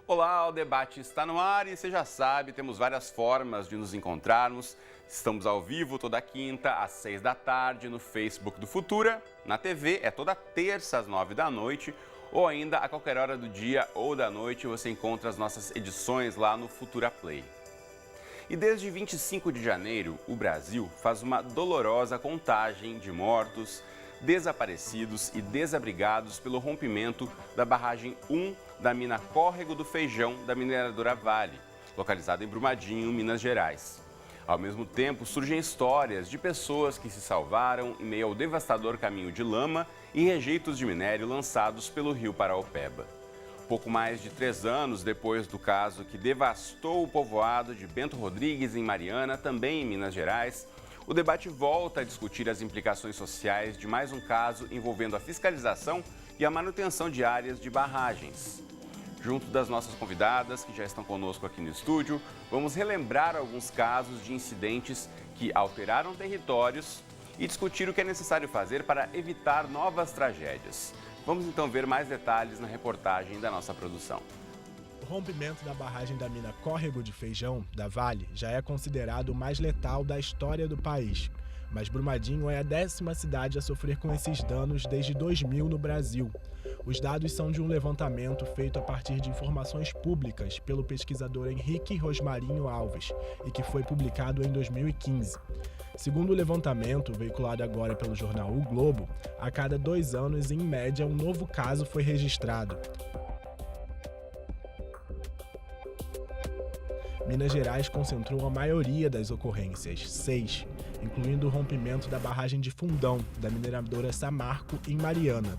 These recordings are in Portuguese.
Olá, o debate está no ar e você já sabe, temos várias formas de nos encontrarmos. Estamos ao vivo toda quinta às 6 da tarde no Facebook do Futura. Na TV é toda terça às 9 da noite ou ainda a qualquer hora do dia ou da noite você encontra as nossas edições lá no Futura Play. E desde 25 de janeiro, o Brasil faz uma dolorosa contagem de mortos, desaparecidos e desabrigados pelo rompimento da barragem 1 da mina Córrego do Feijão da mineradora Vale, localizada em Brumadinho, Minas Gerais. Ao mesmo tempo, surgem histórias de pessoas que se salvaram em meio ao devastador caminho de lama e rejeitos de minério lançados pelo rio Paraopeba. Pouco mais de 3 anos depois do caso que devastou o povoado de Bento Rodrigues, em Mariana, também em Minas Gerais, o debate volta a discutir as implicações sociais de mais um caso envolvendo a fiscalização e a manutenção de áreas de barragens. Junto das nossas convidadas, que já estão conosco aqui no estúdio, vamos relembrar alguns casos de incidentes que alteraram territórios e discutir o que é necessário fazer para evitar novas tragédias. Vamos então ver mais detalhes na reportagem da nossa produção. O rompimento da barragem da mina Córrego de Feijão, da Vale, já é considerado o mais letal da história do país. Mas Brumadinho é a 10ª cidade a sofrer com esses danos desde 2000 no Brasil. Os dados são de um levantamento feito a partir de informações públicas pelo pesquisador Henrique Rosmarinho Alves e que foi publicado em 2015. Segundo o levantamento, veiculado agora pelo jornal O Globo, a cada 2 anos, em média, um novo caso foi registrado. Minas Gerais concentrou a maioria das ocorrências, 6, incluindo o rompimento da barragem de Fundão, da mineradora Samarco, em Mariana.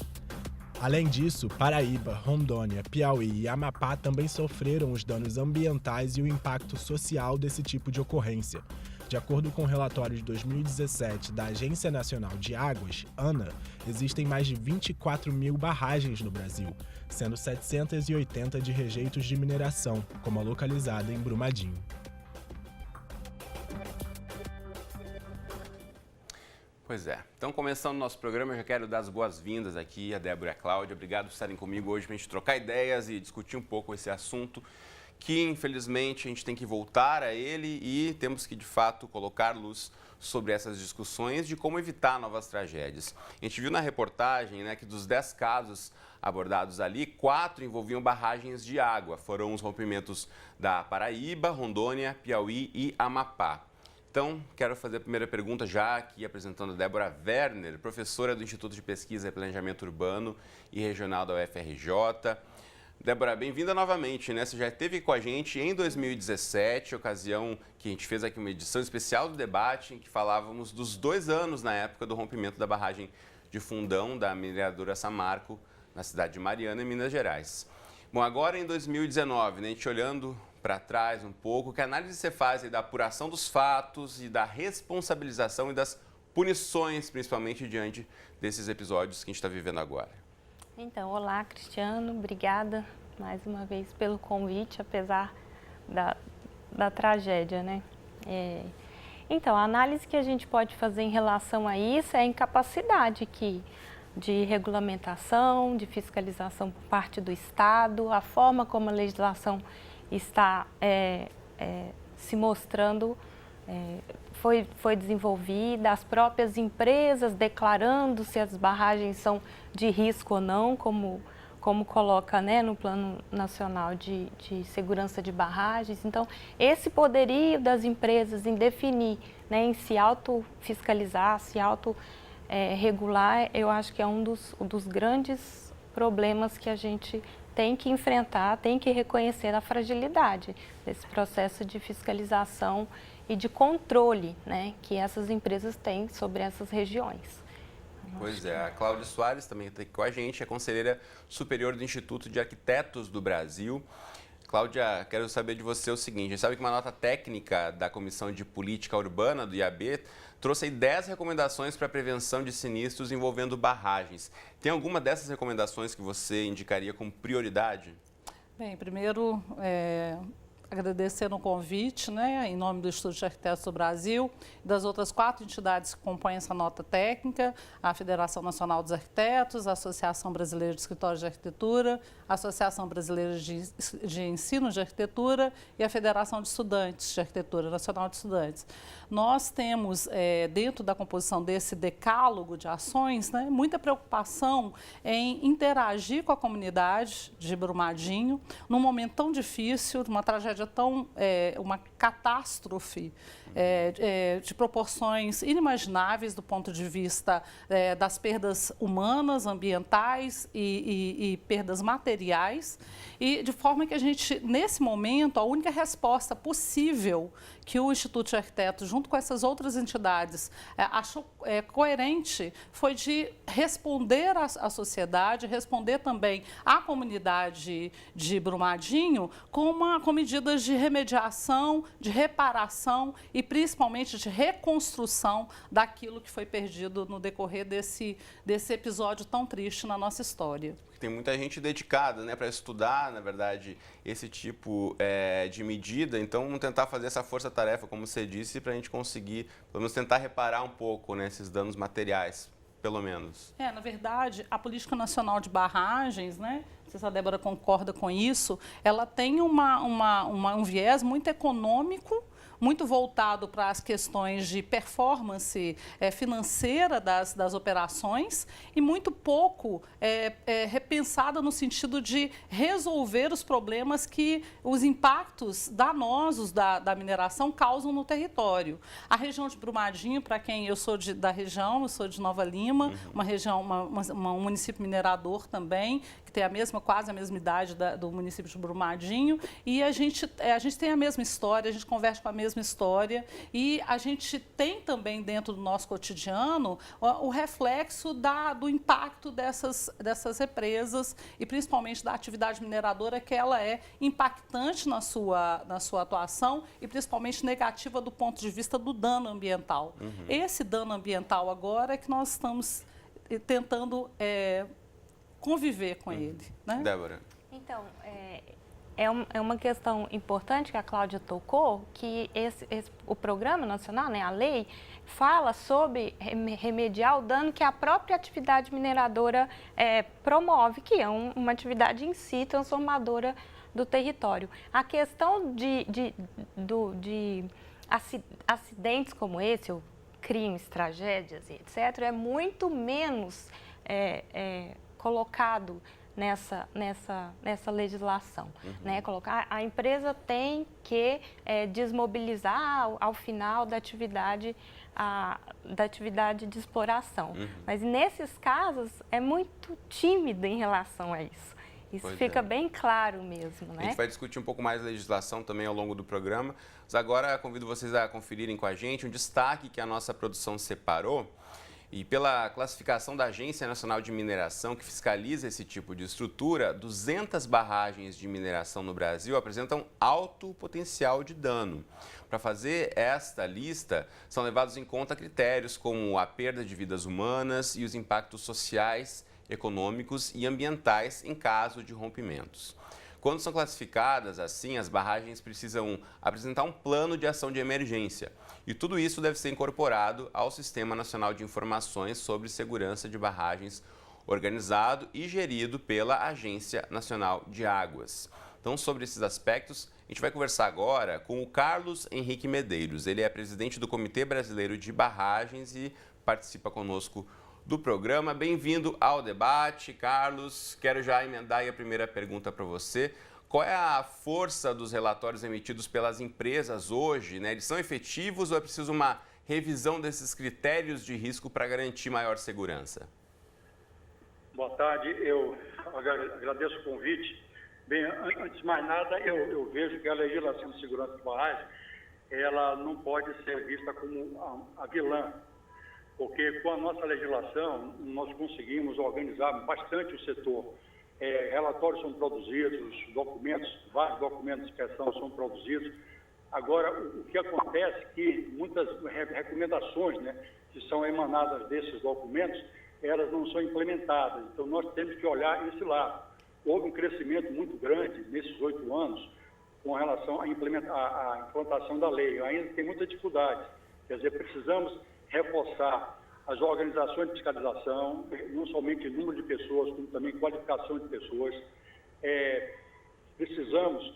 Além disso, Paraíba, Rondônia, Piauí e Amapá também sofreram os danos ambientais e o impacto social desse tipo de ocorrência. De acordo com o relatório de 2017 da Agência Nacional de Águas, ANA, existem mais de 24 mil barragens no Brasil, sendo 780 de rejeitos de mineração, como a localizada em Brumadinho. Pois é. Então, começando o nosso programa, eu já quero dar as boas-vindas aqui a Débora e a Cláudia. Obrigado por estarem comigo hoje para a gente trocar ideias e discutir um pouco esse assunto que, infelizmente, a gente tem que voltar a ele e temos que, de fato, colocar luz sobre essas discussões de como evitar novas tragédias. A gente viu na reportagem, né, que dos 10 casos abordados ali, 4 envolviam barragens de água. Foram os rompimentos da Paraíba, Rondônia, Piauí e Amapá. Então, quero fazer a primeira pergunta já aqui apresentando a Débora Werner, professora do Instituto de Pesquisa e Planejamento Urbano e Regional da UFRJ. Débora, bem-vinda novamente, né? Você já esteve com a gente em 2017, ocasião que a gente fez aqui uma edição especial do debate, em que falávamos dos 2 anos na época do rompimento da barragem de Fundão, da mineradora Samarco, na cidade de Mariana, em Minas Gerais. Bom, agora em 2019, né, a gente olhando para trás um pouco, que análise você faz aí da apuração dos fatos e da responsabilização e das punições, principalmente diante desses episódios que a gente está vivendo agora? Então, olá, Cristiano, obrigada mais uma vez pelo convite, apesar da tragédia, né? Então, a análise que a gente pode fazer em relação a isso é a incapacidade de regulamentação, de fiscalização por parte do Estado, a forma como a legislação está se mostrando, foi desenvolvida, as próprias empresas declarando se as barragens são de risco ou não, como coloca, né, no Plano Nacional de Segurança de Barragens. Então, esse poderio das empresas em definir, né, em se autofiscalizar, se autorregular, eu acho que é um dos grandes problemas que a gente tem que enfrentar, tem que reconhecer a fragilidade desse processo de fiscalização e de controle, né, que essas empresas têm sobre essas regiões. Pois é, a Cláudia Soares também está aqui com a gente, é conselheira superior do Instituto de Arquitetos do Brasil. Cláudia, quero saber de você o seguinte, a gente sabe que uma nota técnica da Comissão de Política Urbana do IAB trouxe aí 10 recomendações para a prevenção de sinistros envolvendo barragens. Tem alguma dessas recomendações que você indicaria como prioridade? Bem, primeiro, agradecendo o convite, né, em nome do Instituto de Arquitetos do Brasil e das outras 4 entidades que compõem essa nota técnica, a Federação Nacional dos Arquitetos, a Associação Brasileira de Escritórios de Arquitetura, a Associação Brasileira de Ensino de Arquitetura e a Federação de Estudantes de Arquitetura, Nacional de Estudantes. Nós temos, dentro da composição desse decálogo de ações, né, muita preocupação em interagir com a comunidade de Brumadinho, num momento tão difícil, uma tragédia uma catástrofe de proporções inimagináveis do ponto de vista das perdas humanas, ambientais e perdas materiais, e de forma que a gente, nesse momento, a única resposta possível que o Instituto de Arquitetos, junto com essas outras entidades, achou coerente foi de responder à sociedade, responder também à comunidade de Brumadinho com medidas de remediação, de reparação e principalmente de reconstrução daquilo que foi perdido no decorrer desse episódio tão triste na nossa história. Tem muita gente dedicada, né, para estudar, na verdade, esse tipo de medida. Então, vamos tentar fazer essa força-tarefa, como você disse, para a gente conseguir, pelo menos, tentar reparar um pouco, né, esses danos materiais, pelo menos. Na verdade, a Política Nacional de Barragens, né, não sei se a Débora concorda com isso, ela tem um viés muito econômico, muito voltado para as questões de performance financeira das operações e muito pouco repensada no sentido de resolver os problemas que os impactos danosos da mineração causam no território. A região de Brumadinho, para quem eu sou da região, eu sou de Nova Lima, uma região, um município minerador também, que tem quase a mesma idade do município de Brumadinho, e a gente tem a mesma história, a gente conversa com a mesma história, e a gente tem também dentro do nosso cotidiano o reflexo do impacto dessas represas e principalmente da atividade mineradora, que ela é impactante na sua atuação e principalmente negativa do ponto de vista do dano ambiental. Esse dano ambiental agora é que nós estamos tentando conviver com ele, né? Débora. Então, é uma questão importante que a Cláudia tocou, que o Programa Nacional, né, a lei, fala sobre remediar o dano que a própria atividade mineradora promove, que é uma atividade em si transformadora do território. A questão de acidentes como esse, ou crimes, tragédias, etc., é muito menos colocado nessa legislação. Né? A empresa tem que desmobilizar ao final da atividade de exploração. Mas nesses casos é muito tímido em relação a isso. Isso fica bem claro mesmo, né? A gente vai discutir um pouco mais a legislação também ao longo do programa, mas agora convido vocês a conferirem com a gente um destaque que a nossa produção separou. E pela classificação da Agência Nacional de Mineração, que fiscaliza esse tipo de estrutura, 200 barragens de mineração no Brasil apresentam alto potencial de dano. Para fazer esta lista, são levados em conta critérios como a perda de vidas humanas e os impactos sociais, econômicos e ambientais em caso de rompimentos. Quando são classificadas assim, as barragens precisam apresentar um plano de ação de emergência. E tudo isso deve ser incorporado ao Sistema Nacional de Informações sobre Segurança de Barragens, organizado e gerido pela Agência Nacional de Águas. Então, sobre esses aspectos, a gente vai conversar agora com o Carlos Henrique Medeiros. Ele é presidente do Comitê Brasileiro de Barragens e participa conosco do programa. Bem-vindo ao debate, Carlos. Quero já emendar aí a primeira pergunta para você. Qual é a força dos relatórios emitidos pelas empresas hoje, né? Eles são efetivos ou é preciso uma revisão desses critérios de risco para garantir maior segurança? Boa tarde, eu agradeço o convite. Bem, antes de mais nada, eu vejo que a legislação de segurança de barragem, ela não pode ser vista como a vilã, porque com a nossa legislação nós conseguimos organizar bastante o setor. Relatórios são produzidos, vários documentos de inspeção são produzidos. Agora, o que acontece é que muitas recomendações, né, que são emanadas desses documentos, elas não são implementadas. Então, nós temos que olhar esse lado. Houve um crescimento muito grande nesses 8 anos, com relação à implantação da lei. Ainda tem muita dificuldade. Quer dizer, precisamos reforçar as organizações de fiscalização, não somente número de pessoas, como também qualificação de pessoas. Precisamos,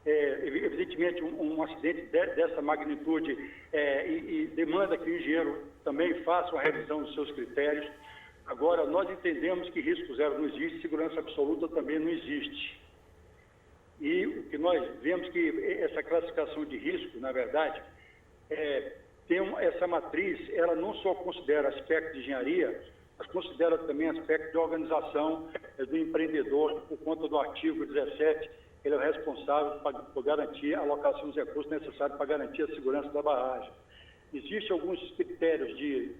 evidentemente, um acidente dessa magnitude e demanda que o engenheiro também faça uma revisão dos seus critérios. Agora, nós entendemos que risco zero não existe, segurança absoluta também não existe. E o que nós vemos que essa classificação de risco, na verdade, essa matriz, ela não só considera aspecto de engenharia, mas considera também aspecto de organização do empreendedor, por conta do artigo 17, ele é o responsável por garantir a alocação dos recursos necessários para garantir a segurança da barragem. Existem alguns critérios de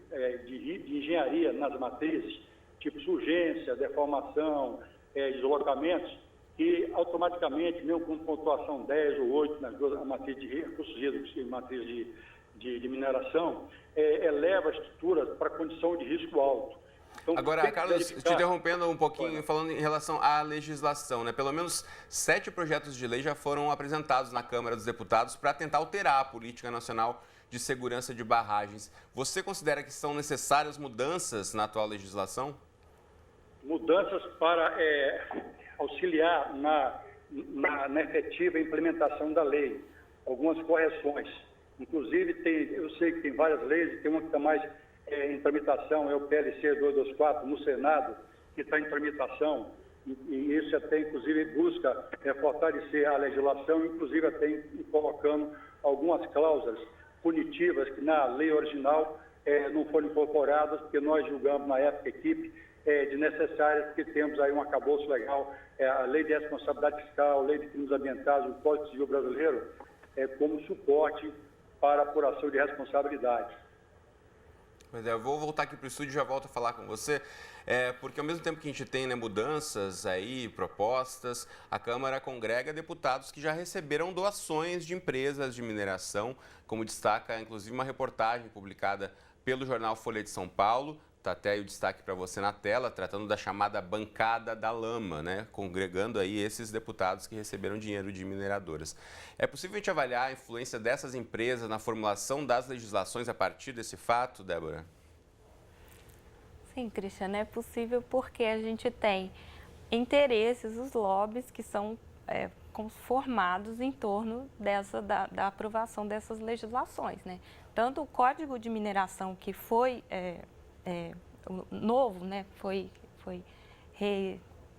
engenharia nas matrizes, tipo surgência, deformação, deslocamentos, que automaticamente, mesmo com pontuação 10 ou 8 nas duas matrizes de recursos hídricos e matriz de mineração, eleva a estrutura para condição de risco alto. Então, agora, Carlos, te interrompendo um pouquinho, falando em relação à legislação, né? Pelo menos 7 projetos de lei já foram apresentados na Câmara dos Deputados para tentar alterar a política nacional de segurança de barragens. Você considera que são necessárias mudanças na atual legislação? Mudanças para auxiliar na efetiva implementação da lei, algumas correções. Inclusive, eu sei que tem várias leis, tem uma que está mais em tramitação, é o PLC 224 no Senado, que está em tramitação, e isso até, inclusive, busca fortalecer a legislação, inclusive até colocando algumas cláusulas punitivas que na lei original não foram incorporadas, porque nós julgamos na época, equipe, de necessárias, porque temos aí um arcabouço legal, a lei de responsabilidade fiscal, a lei de crimes ambientais, o Código Civil brasileiro, como suporte para a apuração de responsabilidade. Pois eu vou voltar aqui para o estúdio e já volto a falar com você, porque ao mesmo tempo que a gente tem mudanças aí, propostas, a Câmara congrega deputados que já receberam doações de empresas de mineração, como destaca inclusive uma reportagem publicada pelo jornal Folha de São Paulo. Está até aí o destaque para você na tela, tratando da chamada bancada da lama, né? Congregando aí esses deputados que receberam dinheiro de mineradoras. É possível a gente avaliar a influência dessas empresas na formulação das legislações a partir desse fato, Débora? Sim, Cristiano, é possível porque a gente tem interesses, os lobbies que são formados em torno da aprovação dessas legislações, né? Tanto o Código de Mineração que foi novo, né, foi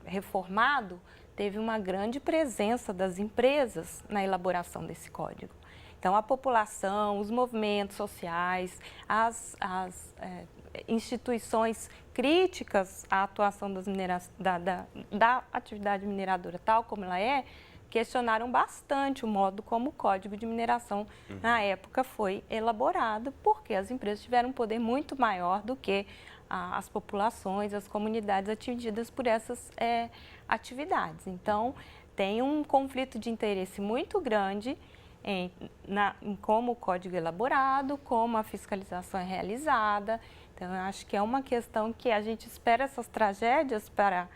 reformado, teve uma grande presença das empresas na elaboração desse código. Então, a população, os movimentos sociais, as instituições críticas à atuação da atividade mineradora tal como ela questionaram bastante o modo como o Código de Mineração, na época, foi elaborado, porque as empresas tiveram um poder muito maior do que as populações, as comunidades atingidas por essas atividades. Então, tem um conflito de interesse muito grande em como o código é elaborado, como a fiscalização é realizada. Então, eu acho que é uma questão que a gente espera essas tragédias para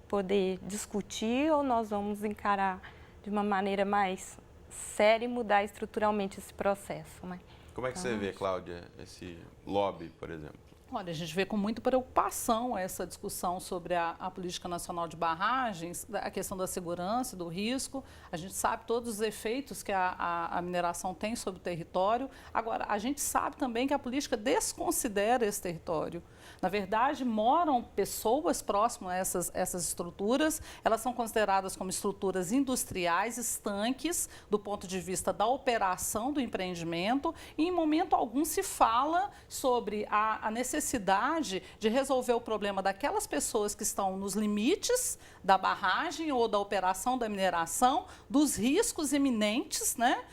poder discutir, ou nós vamos encarar de uma maneira mais séria e mudar estruturalmente esse processo, né? Como é que você vê, Cláudia, esse lobby, por exemplo? Olha, a gente vê com muita preocupação essa discussão sobre a política nacional de barragens, a questão da segurança, do risco. A gente sabe todos os efeitos que a mineração tem sobre o território. Agora, a gente sabe também que a política desconsidera esse território. Na verdade, moram pessoas próximas a essas estruturas, elas são consideradas como estruturas industriais, estanques, do ponto de vista da operação do empreendimento, e em momento algum se fala sobre a necessidade de resolver o problema daquelas pessoas que estão nos limites da barragem ou da operação da mineração, dos riscos iminentes, né?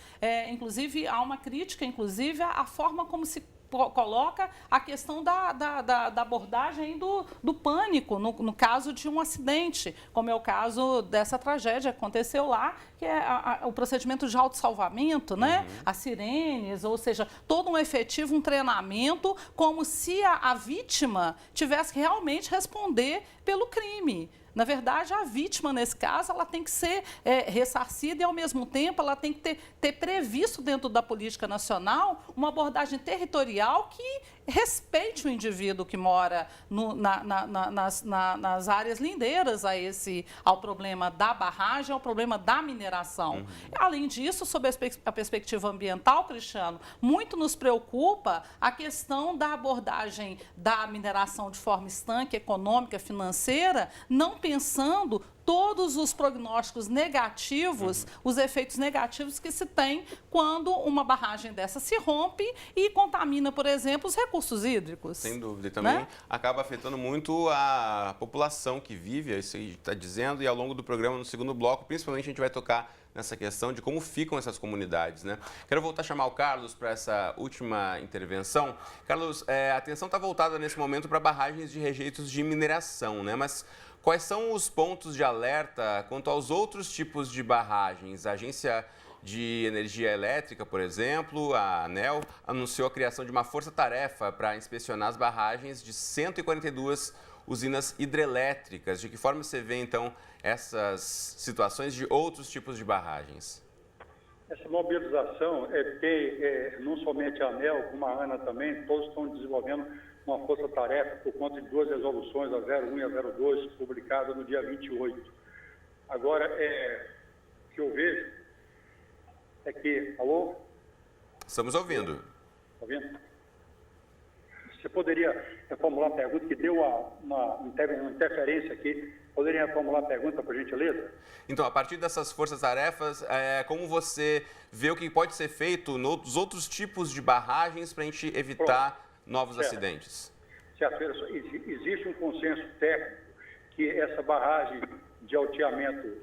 Inclusive, há uma crítica, inclusive, à forma como se coloca a questão da abordagem do pânico, no caso de um acidente, como é o caso dessa tragédia que aconteceu lá, que é o procedimento de autossalvamento, né? As sirenes, ou seja, todo um efetivo, um treinamento, como se a vítima tivesse que realmente responder pelo crime. Na verdade, a vítima, nesse caso, ela tem que ser ressarcida e, ao mesmo tempo, ela tem que ter previsto dentro da política nacional uma abordagem territorial que respeite o indivíduo que mora nas áreas lindeiras ao problema da barragem, ao problema da mineração. Além disso, sob a perspectiva ambiental, Cristiano, muito nos preocupa a questão da abordagem da mineração de forma estanque, econômica, financeira, não pensando todos os prognósticos negativos, os efeitos negativos que se tem quando uma barragem dessa se rompe e contamina, por exemplo, os recursos hídricos. Sem dúvida. E também, né, acaba afetando muito a população que vive, é isso que está dizendo, e ao longo do programa, no segundo bloco, principalmente a gente vai tocar nessa questão de como ficam essas comunidades, né? Quero voltar a chamar o Carlos para essa última intervenção. Carlos, a atenção está voltada nesse momento para barragens de rejeitos de mineração, né? Mas quais são os pontos de alerta quanto aos outros tipos de barragens? A Agência de Energia Elétrica, por exemplo, a ANEEL, anunciou a criação de uma força-tarefa para inspecionar as barragens de 142 usinas hidrelétricas. De que forma você vê, então, essas situações de outros tipos de barragens? Essa mobilização tem não somente a ANEEL, como a ANA também, todos estão desenvolvendo uma força-tarefa por conta de 2 resoluções, a 01 e a 02, publicadas no dia 28. Agora, o que eu vejo é que... Alô? Estamos ouvindo. Está ouvindo? Você poderia reformular a pergunta, que deu uma interferência aqui. Poderia reformular a pergunta, por gentileza? Então, a partir dessas forças-tarefas, como você vê o que pode ser feito nos outros tipos de barragens para a gente evitar novos acidentes? Certo. Existe um consenso técnico que essa barragem de alteamento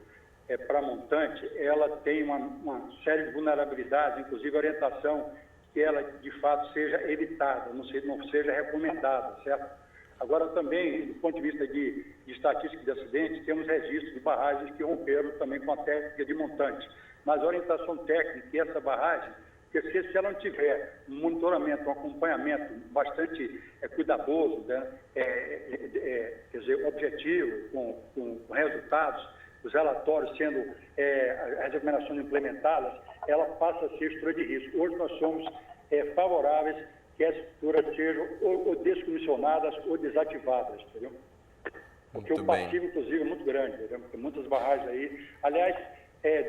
para montante, ela tem uma série de vulnerabilidades, inclusive orientação que ela, de fato, seja evitada, não seja recomendada, certo? Agora, também, do ponto de vista de estatística de acidentes, temos registros de barragens que romperam também com a técnica de montante. Mas a orientação técnica que essa barragem, porque se ela não tiver um monitoramento, um acompanhamento bastante cuidadoso, né, quer dizer, objetivo, com resultados, os relatórios sendo as recomendações implementadas, ela passa a ser estrutura de risco. Hoje nós somos favoráveis que as estruturas sejam ou descomissionadas ou desativadas, entendeu? Porque o passivo, inclusive, é muito grande, entendeu? Tem muitas barragens aí. Aliás,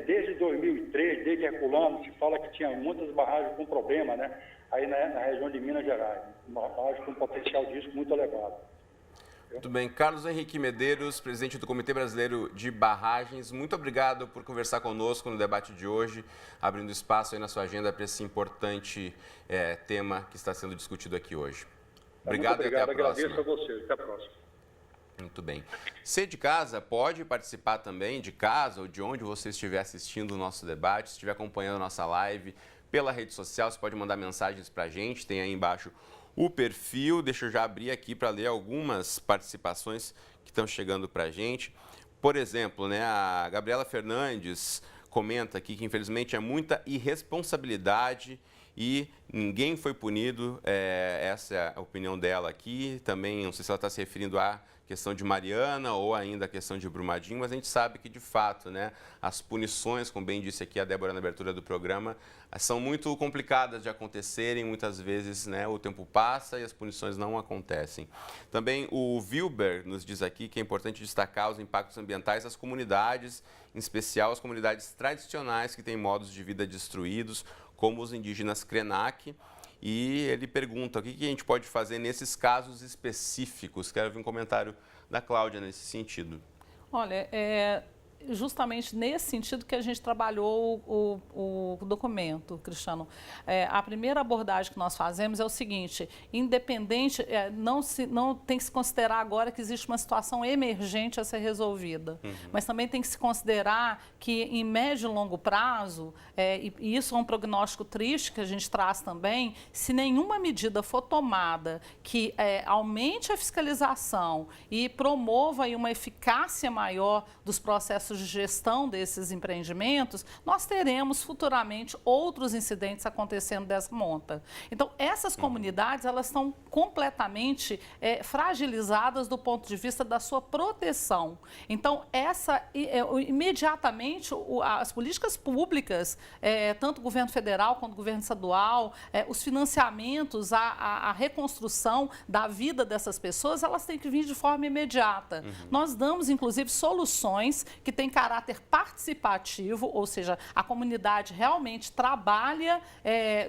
desde 2003, desde Herculano, se fala que tinha muitas barragens com problema, né? Aí na região de Minas Gerais, uma barragem com um potencial de risco muito elevado. Muito bem. Carlos Henrique Medeiros, presidente do Comitê Brasileiro de Barragens, muito obrigado por conversar conosco no debate de hoje, abrindo espaço aí na sua agenda para esse importante tema que está sendo discutido aqui hoje. Obrigado e até a próxima. Agradeço a vocês. Até a próxima. Muito bem. Você de casa pode participar também, de casa ou de onde você estiver assistindo o nosso debate, se estiver acompanhando a nossa live pela rede social, você pode mandar mensagens para a gente, tem aí embaixo o perfil. Deixa eu já abrir aqui para ler algumas participações que estão chegando para a gente. Por exemplo, né, a Gabriela Fernandes comenta aqui que infelizmente é muita irresponsabilidade e ninguém foi punido. Essa é a opinião dela aqui. Também, não sei se ela está se referindo à questão de Mariana ou ainda a questão de Brumadinho, mas a gente sabe que, de fato, né, as punições, como bem disse aqui a Débora na abertura do programa, são muito complicadas de acontecerem. Muitas vezes, né, o tempo passa e as punições não acontecem. Também o Wilber nos diz aqui que é importante destacar os impactos ambientais das comunidades, em especial as comunidades tradicionais que têm modos de vida destruídos, como os indígenas Krenak. E ele pergunta o que a gente pode fazer nesses casos específicos. Quero ver um comentário da Cláudia nesse sentido. Olha, justamente nesse sentido que a gente trabalhou o documento, Cristiano. A primeira abordagem que nós fazemos é o seguinte: independente, não tem que se considerar agora que existe uma situação emergente a ser resolvida, mas também tem que se considerar que em médio e longo prazo, e isso é um prognóstico triste que a gente traz também, se nenhuma medida for tomada que aumente a fiscalização e promova aí uma eficácia maior dos processos processos de gestão desses empreendimentos, nós teremos futuramente outros incidentes acontecendo dessa monta. Então, essas comunidades, elas estão completamente fragilizadas do ponto de vista da sua proteção. Então, imediatamente, as políticas públicas, tanto o governo federal quanto o governo estadual, os financiamentos, a reconstrução da vida dessas pessoas, elas têm que vir de forma imediata. Nós damos, inclusive, soluções que têm caráter participativo, ou seja, a comunidade realmente trabalha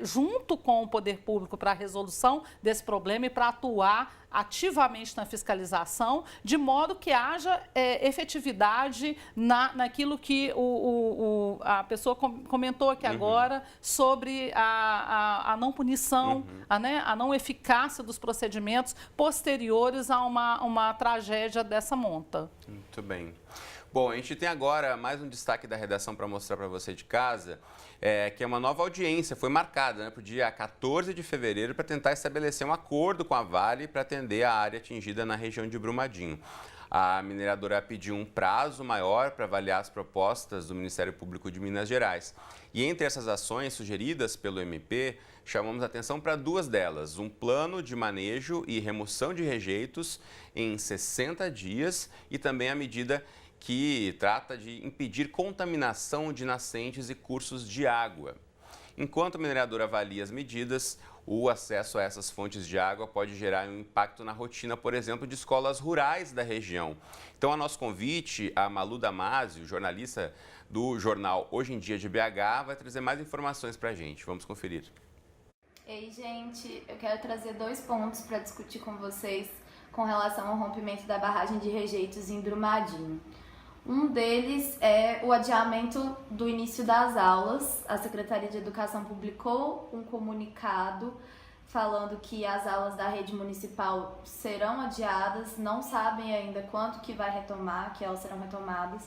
junto com o poder público para a resolução desse problema e para atuar ativamente na fiscalização, de modo que haja efetividade naquilo que a pessoa comentou aqui agora sobre a não punição, a não eficácia dos procedimentos posteriores a uma tragédia dessa monta. Muito bem. Bom, a gente tem agora mais um destaque da redação para mostrar para você de casa, que é uma nova audiência, foi marcada para o dia 14 de fevereiro para tentar estabelecer um acordo com a Vale para atender a área atingida na região de Brumadinho. A mineradora pediu um prazo maior para avaliar as propostas do Ministério Público de Minas Gerais. E entre essas ações sugeridas pelo MP, chamamos a atenção para duas delas. Um plano de manejo e remoção de rejeitos em 60 dias e também a medida que trata de impedir contaminação de nascentes e cursos de água. Enquanto a mineradora avalia as medidas, o acesso a essas fontes de água pode gerar um impacto na rotina, por exemplo, de escolas rurais da região. Então, a nosso convite, a Malu Damasio, jornalista do jornal Hoje em Dia de BH, vai trazer mais informações para a gente. Vamos conferir. Ei, gente, eu quero trazer 2 pontos para discutir com vocês com relação ao rompimento da barragem de rejeitos em Brumadinho. Um deles é o adiamento do início das aulas. A Secretaria de Educação publicou um comunicado falando que as aulas da rede municipal serão adiadas, não sabem ainda quanto que vai retomar, que elas serão retomadas.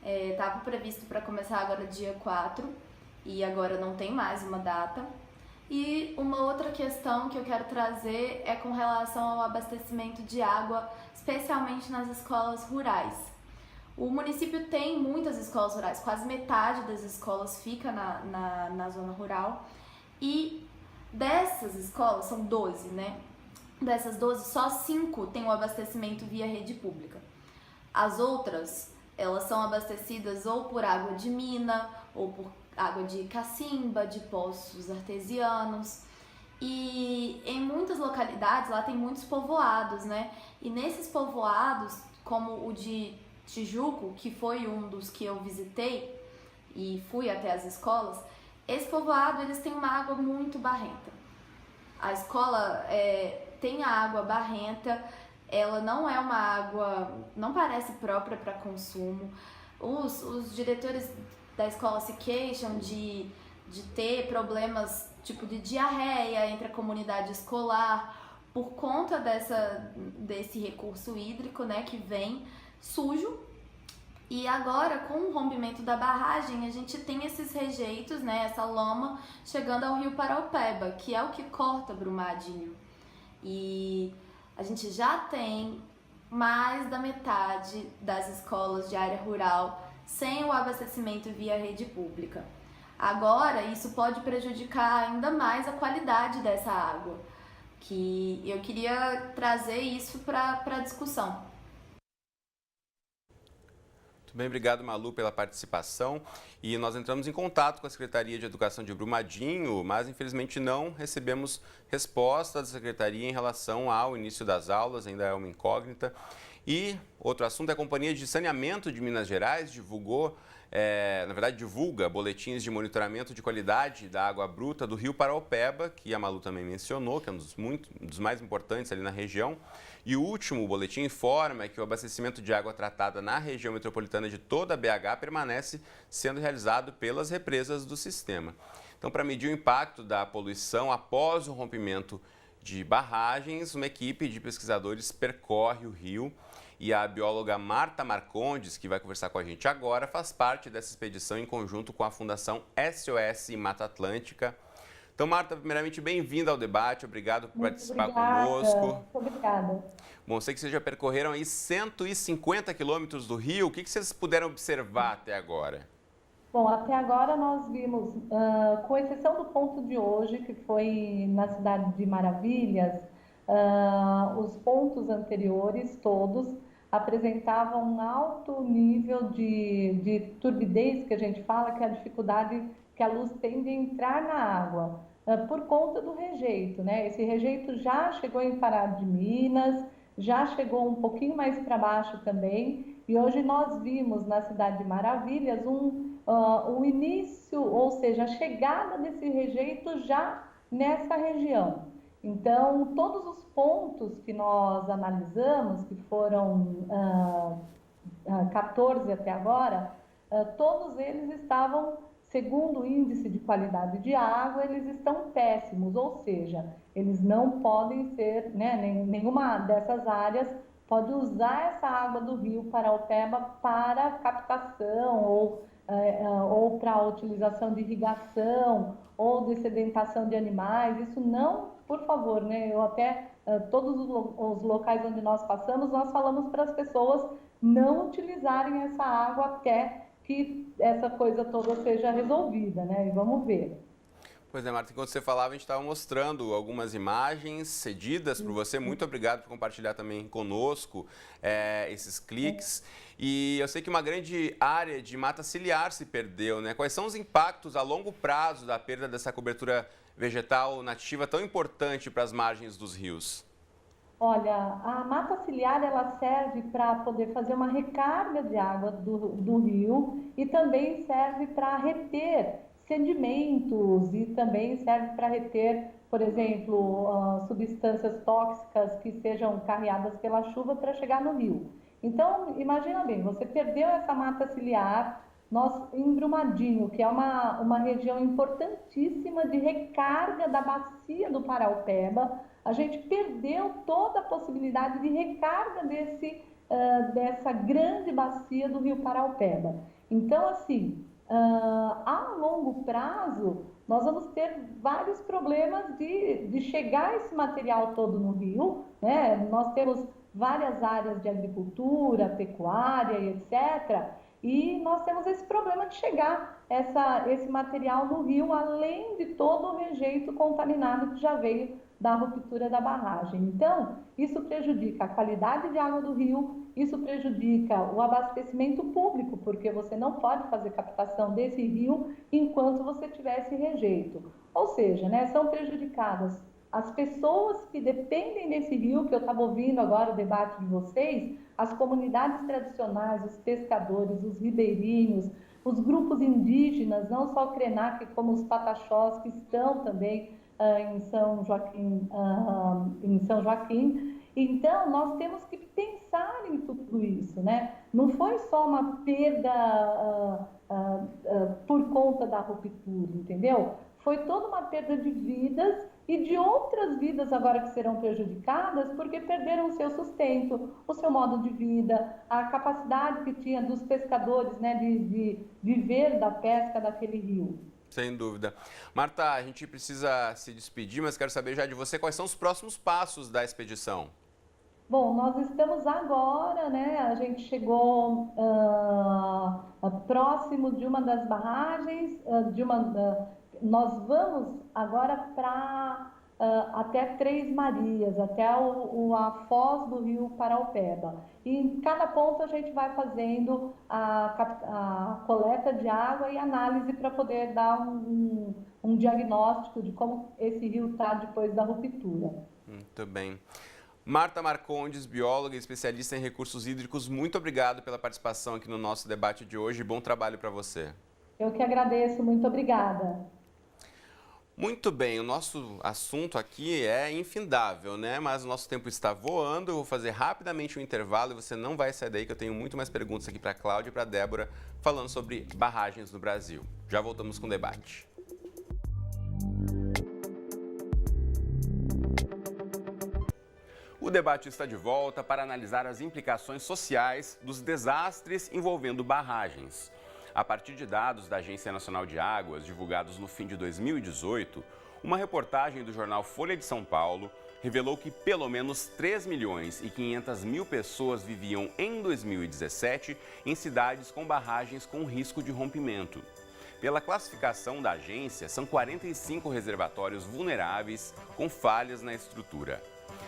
Estava previsto para começar agora dia 4 e agora não tem mais uma data. E uma outra questão que eu quero trazer é com relação ao abastecimento de água, especialmente nas escolas rurais. O município tem muitas escolas rurais, quase metade das escolas fica na zona rural. E dessas escolas, são 12, né? Dessas 12, só 5 têm o abastecimento via rede pública. As outras, elas são abastecidas ou por água de mina, ou por água de cacimba, de poços artesianos. E em muitas localidades, lá tem muitos povoados, né? E nesses povoados, como o de Tijuco, que foi um dos que eu visitei e fui até as escolas, esse povoado, eles têm uma água muito barrenta. A escola tem a água barrenta, ela não é uma água, não parece própria para consumo. Os diretores da escola se queixam de ter problemas tipo de diarreia entre a comunidade escolar por conta desse recurso hídrico, né, que vem sujo. E agora, com o rompimento da barragem, a gente tem esses rejeitos, né, essa lama, chegando ao rio Paraupeba, que é o que corta Brumadinho. E a gente já tem mais da metade das escolas de área rural sem o abastecimento via rede pública. Agora, isso pode prejudicar ainda mais a qualidade dessa água, que eu queria trazer isso para a discussão. Muito bem, obrigado, Malu, pela participação. E nós entramos em contato com a Secretaria de Educação de Brumadinho, mas infelizmente não recebemos resposta da Secretaria em relação ao início das aulas, ainda é uma incógnita. E outro assunto é a Companhia de Saneamento de Minas Gerais divulga boletins de monitoramento de qualidade da água bruta do rio Paraupeba, que a Malu também mencionou, que é um dos mais importantes ali na região. E o último boletim informa que o abastecimento de água tratada na região metropolitana de toda a BH permanece sendo realizado pelas represas do sistema. Então, para medir o impacto da poluição após o rompimento de barragens, uma equipe de pesquisadores percorre o rio e a bióloga Marta Marcondes, que vai conversar com a gente agora, faz parte dessa expedição em conjunto com a Fundação SOS Mata Atlântica. Então, Marta, primeiramente, bem-vinda ao debate. Obrigado por participar conosco. Muito obrigada. Bom, sei que vocês já percorreram aí 150 quilômetros do rio. O que vocês puderam observar até agora? Bom, até agora nós vimos, com exceção do ponto de hoje, que foi na cidade de Maravilhas, os pontos anteriores todos apresentavam um alto nível de turbidez, que a gente fala, que é a dificuldade que a luz tem de entrar na água, por conta do rejeito, né? Esse rejeito já chegou em Pará de Minas, já chegou um pouquinho mais para baixo também, e hoje nós vimos na cidade de Maravilhas o início, ou seja, a chegada desse rejeito já nessa região. Então, todos os pontos que nós analisamos, que foram 14 até agora, todos eles estavam, segundo o índice de qualidade de água, eles estão péssimos, ou seja, eles não podem ser, né, nenhuma dessas áreas pode usar essa água do rio Paraopeba para captação ou para utilização de irrigação ou de sedentação de animais. Isso não, por favor, né? Eu até, todos os locais onde nós passamos, nós falamos para as pessoas não utilizarem essa água até que essa coisa toda seja resolvida, né? E vamos ver. Pois é, Marta, enquanto você falava, a gente estava mostrando algumas imagens cedidas por você. Muito obrigado por compartilhar também conosco esses cliques. E eu sei que uma grande área de mata ciliar se perdeu, né? Quais são os impactos a longo prazo da perda dessa cobertura vegetal nativa tão importante para as margens dos rios? Olha, a mata ciliar ela serve para poder fazer uma recarga de água do rio e também serve para reter sedimentos e também serve para reter, por exemplo, substâncias tóxicas que sejam carreadas pela chuva para chegar no rio. Então, imagina bem, você perdeu essa mata ciliar, nós em Brumadinho, que é uma região importantíssima de recarga da bacia do Paraopeba, a gente perdeu toda a possibilidade de recarga dessa grande bacia do rio Paraopeba. Então, assim, a longo prazo, nós vamos ter vários problemas de chegar esse material todo no rio, né? Nós temos várias áreas de agricultura, pecuária e etc., e nós temos esse problema de chegar esse material no rio, além de todo o rejeito contaminado que já veio da ruptura da barragem. Então, isso prejudica a qualidade de água do rio, isso prejudica o abastecimento público, porque você não pode fazer captação desse rio enquanto você tiver esse rejeito. Ou seja, né, são prejudicadas as pessoas que dependem desse rio, que eu estava ouvindo agora o debate de vocês, as comunidades tradicionais, os pescadores, os ribeirinhos, os grupos indígenas, não só o Krenak, como os Pataxós, que estão também em São Joaquim. Então, nós temos que pensar em tudo isso, né? Não foi só uma perda por conta da ruptura, entendeu? Foi toda uma perda de vidas e de outras vidas agora que serão prejudicadas porque perderam o seu sustento, o seu modo de vida, a capacidade que tinha dos pescadores, né, de viver da pesca daquele rio. Sem dúvida. Marta, a gente precisa se despedir, mas quero saber já de você quais são os próximos passos da expedição. Bom, nós estamos agora, né? A gente chegou próximo de uma das barragens, nós vamos agora para até Três Marias, até a foz do rio Paraopeba. E em cada ponto a gente vai fazendo a coleta de água e análise para poder dar um diagnóstico de como esse rio está depois da ruptura. Muito bem. Marta Marcondes, bióloga e especialista em recursos hídricos, muito obrigado pela participação aqui no nosso debate de hoje. Bom trabalho para você. Eu que agradeço, muito obrigada. Muito bem, o nosso assunto aqui é infindável, né? Mas o nosso tempo está voando. Eu vou fazer rapidamente um intervalo e você não vai sair daí, que eu tenho muito mais perguntas aqui para a Cláudia e para a Débora, falando sobre barragens no Brasil. Já voltamos com o debate. O debate está de volta para analisar as implicações sociais dos desastres envolvendo barragens. A partir de dados da Agência Nacional de Águas, divulgados no fim de 2018, Uma reportagem do jornal Folha de São Paulo revelou que pelo menos 3.500.000 pessoas viviam em 2017 em cidades com barragens com risco de rompimento. Pela classificação da agência, são 45 reservatórios vulneráveis com falhas na estrutura.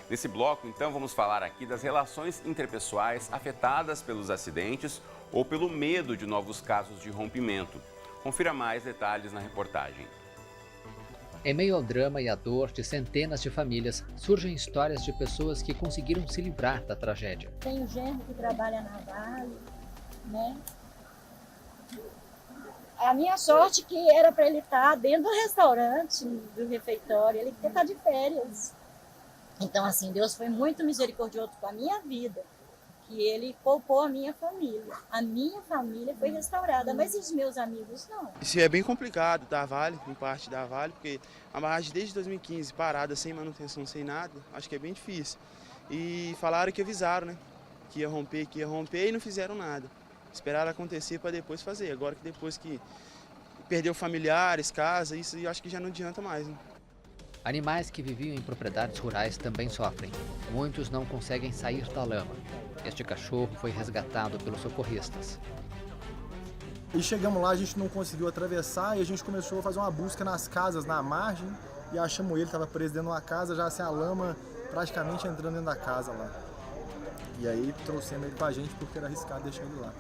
Nesse bloco, então, vamos falar aqui das relações interpessoais afetadas pelos acidentes ou pelo medo de novos casos de rompimento. Confira mais detalhes na reportagem. Em meio ao drama e à dor de centenas de famílias, surgem histórias de pessoas que conseguiram se livrar da tragédia. Tenho gente que trabalha na Vale, né? A minha sorte que era para ele estar dentro do restaurante, do refeitório, ele quer estar de férias. Então, assim, Deus foi muito misericordioso com a minha vida, que ele poupou a minha família. A minha família foi restaurada, mas os meus amigos não. Isso é bem complicado da Vale, em parte da Vale, porque a barragem desde 2015 parada, sem manutenção, sem nada, acho que é bem difícil. E falaram que avisaram, né? Que ia romper e não fizeram nada. Esperaram acontecer para depois fazer. Agora que depois que perdeu familiares, casa, isso eu acho que já não adianta mais, né? Animais que viviam em propriedades rurais também sofrem. Muitos não conseguem sair da lama. Este cachorro foi resgatado pelos socorristas. E chegamos lá, a gente não conseguiu atravessar e a gente começou a fazer uma busca nas casas, na margem, e achamos ele, estava preso dentro de uma casa, já assim, a lama praticamente entrando dentro da casa lá. E aí trouxemos ele com a gente porque era arriscado deixar ele lá.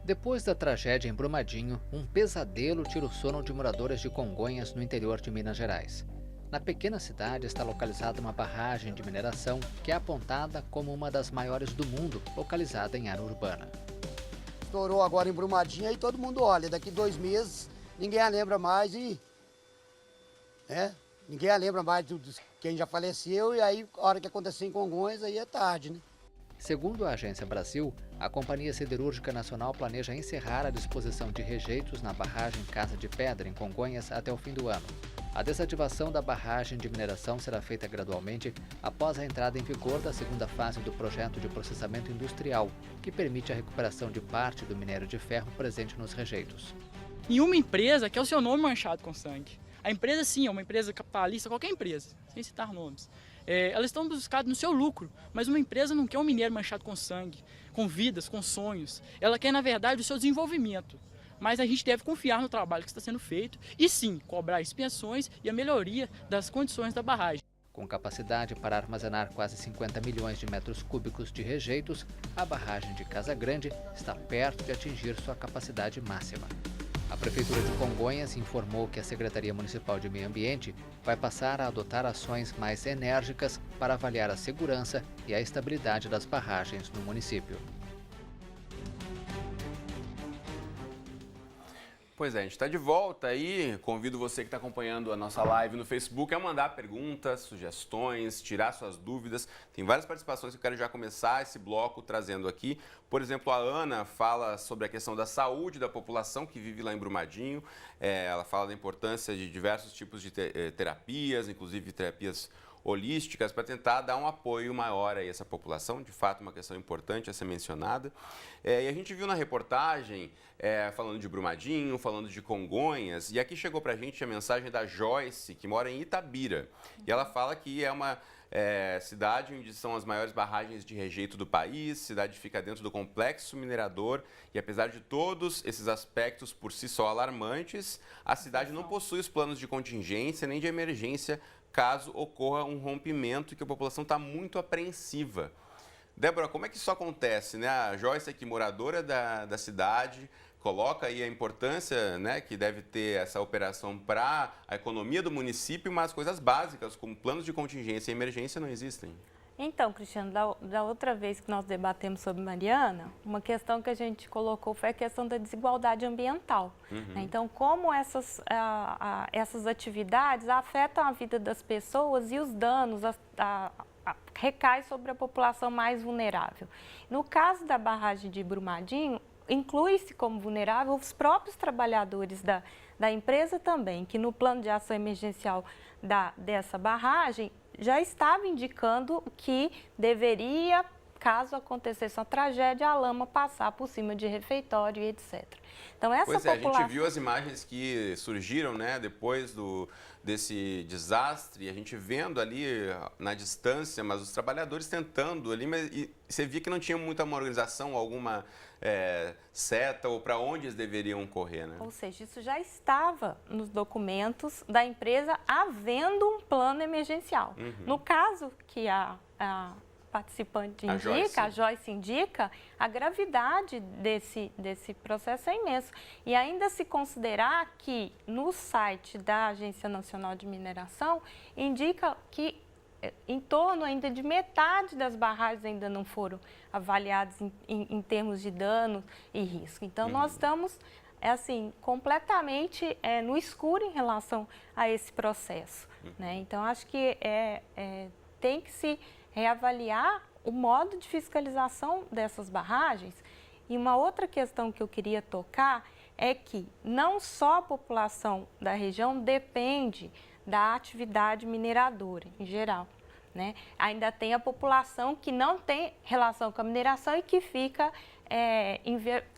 Depois da tragédia em Brumadinho, um pesadelo tira o sono de moradores de Congonhas, no interior de Minas Gerais. Na pequena cidade está localizada uma barragem de mineração que é apontada como uma das maiores do mundo, localizada em área urbana. Estourou agora em Brumadinho e todo mundo olha, daqui 2 meses ninguém a lembra mais ninguém a lembra mais de quem já faleceu e aí a hora que acontecer em Congonhas aí é tarde, né? Segundo a Agência Brasil, a Companhia Siderúrgica Nacional planeja encerrar a disposição de rejeitos na barragem Casa de Pedra, em Congonhas, até o fim do ano. A desativação da barragem de mineração será feita gradualmente após a entrada em vigor da segunda fase do projeto de processamento industrial, que permite a recuperação de parte do minério de ferro presente nos rejeitos. Em uma empresa que é o seu nome manchado com sangue. A empresa, sim, é uma empresa capitalista, qualquer empresa, sem citar nomes. Elas estão buscadas no seu lucro, mas uma empresa não quer um minério manchado com sangue, com vidas, com sonhos. Ela quer, na verdade, o seu desenvolvimento. Mas a gente deve confiar no trabalho que está sendo feito e, sim, cobrar expiações e a melhoria das condições da barragem. Com capacidade para armazenar quase 50 milhões de metros cúbicos de rejeitos, a barragem de Casa Grande está perto de atingir sua capacidade máxima. A Prefeitura de Congonhas informou que a Secretaria Municipal de Meio Ambiente vai passar a adotar ações mais enérgicas para avaliar a segurança e a estabilidade das barragens no município. Pois é, a gente está de volta aí. Convido você que está acompanhando a nossa live no Facebook a mandar perguntas, sugestões, tirar suas dúvidas. Tem várias participações que eu quero já começar esse bloco trazendo aqui. Por exemplo, a Ana fala sobre a questão da saúde da população que vive lá em Brumadinho. Ela fala da importância de diversos tipos de terapias, inclusive terapias holísticas, para tentar dar um apoio maior a essa população. De fato, uma questão importante a ser mencionada. E a gente viu na reportagem, falando de Brumadinho, falando de Congonhas, e aqui chegou para a gente a mensagem da Joyce, que mora em Itabira. E ela fala que é uma cidade onde são as maiores barragens de rejeito do país, cidade que fica dentro do complexo minerador, e apesar de todos esses aspectos por si só alarmantes, a cidade não possui os planos de contingência nem de emergência caso ocorra um rompimento, que a população está muito apreensiva. Débora, como é que isso acontece, né? A Joyce aqui, moradora da cidade, coloca aí a importância, né, que deve ter essa operação para a economia do município, mas coisas básicas, como planos de contingência e emergência, não existem. Então, Cristiano, da outra vez que nós debatemos sobre Mariana, uma questão que a gente colocou foi a questão da desigualdade ambiental. Né? Então, como essas atividades afetam a vida das pessoas e os danos recaem sobre a população mais vulnerável. No caso da barragem de Brumadinho, inclui-se como vulnerável os próprios trabalhadores da empresa também, que no plano de ação emergencial dessa barragem já estava indicando que deveria caso acontecesse uma tragédia, a lama passar por cima de refeitório e etc. Então, essa população... a gente viu as imagens que surgiram, né, depois desse desastre, a gente vendo ali na distância, mas os trabalhadores tentando ali, e você via que não tinha muita uma organização, alguma seta ou para onde eles deveriam correr, né? Ou seja, isso já estava nos documentos da empresa havendo um plano emergencial. No caso que a participante indica, a Joyce indica, a gravidade desse processo é imenso. E ainda se considerar que no site da Agência Nacional de Mineração indica que em torno ainda de metade das barragens ainda não foram avaliadas em termos de dano e risco. Então, nós estamos assim, completamente no escuro em relação a esse processo. Né? Então, acho que tem que se reavaliar o modo de fiscalização dessas barragens. E uma outra questão que eu queria tocar é que não só a população da região depende da atividade mineradora em geral, né? Ainda tem a população que não tem relação com a mineração e que fica,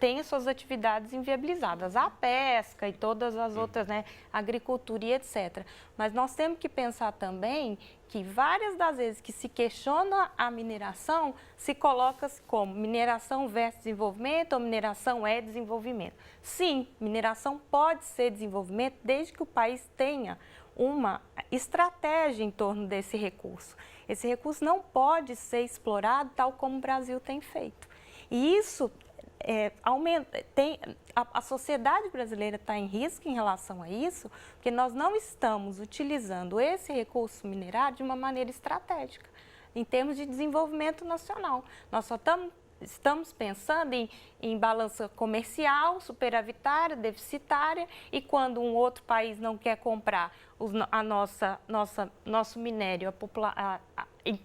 tem as suas atividades inviabilizadas, a pesca e todas as outras, né? Agricultura e etc. Mas nós temos que pensar também que várias das vezes que se questiona a mineração, se coloca como mineração versus desenvolvimento ou mineração é desenvolvimento. Sim, mineração pode ser desenvolvimento desde que o país tenha uma estratégia em torno desse recurso. Esse recurso não pode ser explorado tal como o Brasil tem feito. E isso a sociedade brasileira está em risco em relação a isso, porque nós não estamos utilizando esse recurso minerário de uma maneira estratégica, em termos de desenvolvimento nacional. Nós só estamos pensando em balança comercial, superavitária, deficitária, e quando um outro país não quer comprar nosso minério,